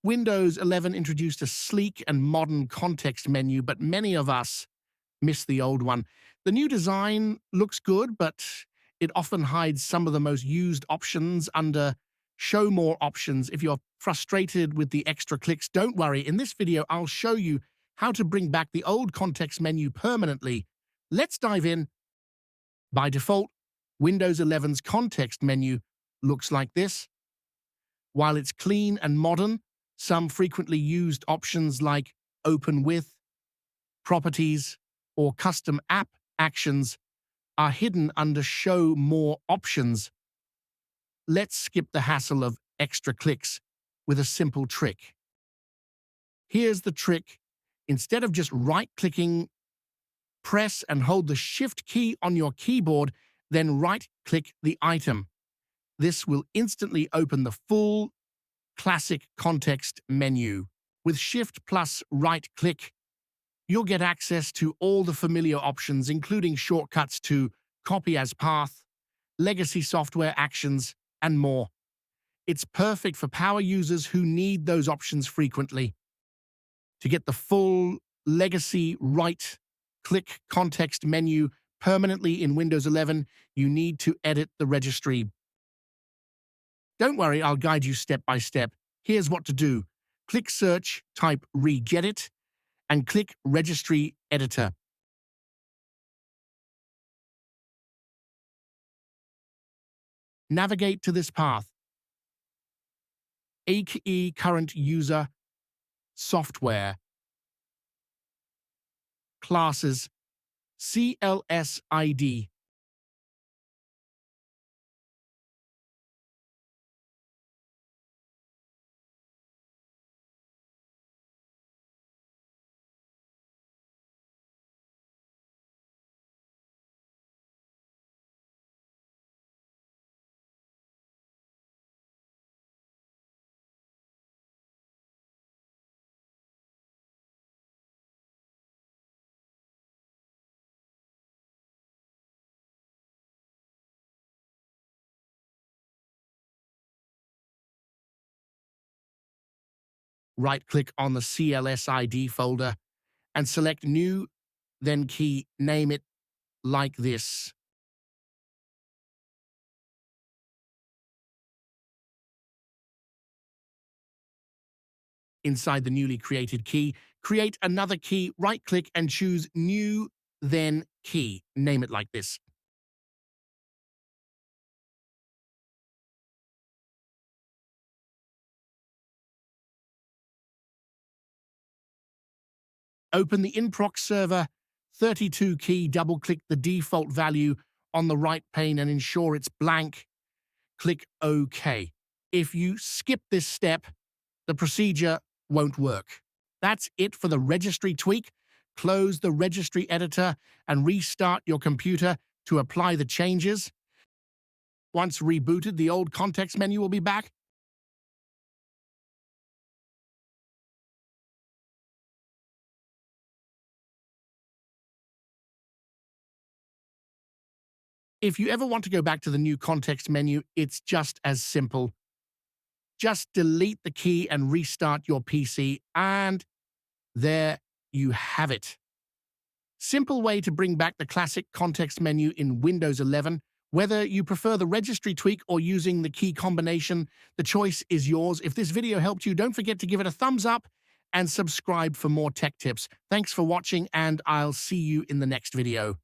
Windows 11 introduced a sleek and modern context menu, but many of us miss the old one. The new design looks good, but it often hides some of the most used options under Show More Options. If you're frustrated with the extra clicks, don't worry. In this video, I'll show you how to bring back the old context menu permanently. Let's dive in. By default, Windows 11's context menu looks like this. While it's clean and modern, some frequently used options like Open With, Properties, or Custom App Actions are hidden under Show More Options. Let's skip the hassle of extra clicks with a simple trick. Here's the trick. Instead of just right-clicking, press and hold the Shift key on your keyboard, then right-click the item. This will instantly open the full classic context menu. With Shift plus right-click, you'll get access to all the familiar options, including shortcuts to copy as path, legacy software actions, and more. It's perfect for power users who need those options frequently. To get the full legacy right-click context menu permanently in Windows 11, you need to edit the registry. Don't worry, I'll guide you step by step. Here's what to do. Click Search, type Regedit, and click Registry Editor. Navigate to this path. AKE Current User, Software, Classes, CLS ID. Right-click on the CLS ID folder and select New, then key name it like this. Inside the newly created key, create another key, right-click and choose New, then key. Name it like this. Open the InProx server 32 key, double-click the default value on the right pane and ensure it's blank. Click OK. If you skip this step, the procedure won't work. That's it for the registry tweak. Close the registry editor and restart your computer to apply the changes. Once rebooted, the old context menu will be back. If you ever want to go back to the new context menu, it's just as simple. Just delete the key and restart your PC, and there you have it. Simple way to bring back the classic context menu in Windows 11. Whether you prefer the registry tweak or using the key combination, the choice is yours. If this video helped you, don't forget to give it a thumbs up and subscribe for more tech tips. Thanks for watching, and I'll see you in the next video.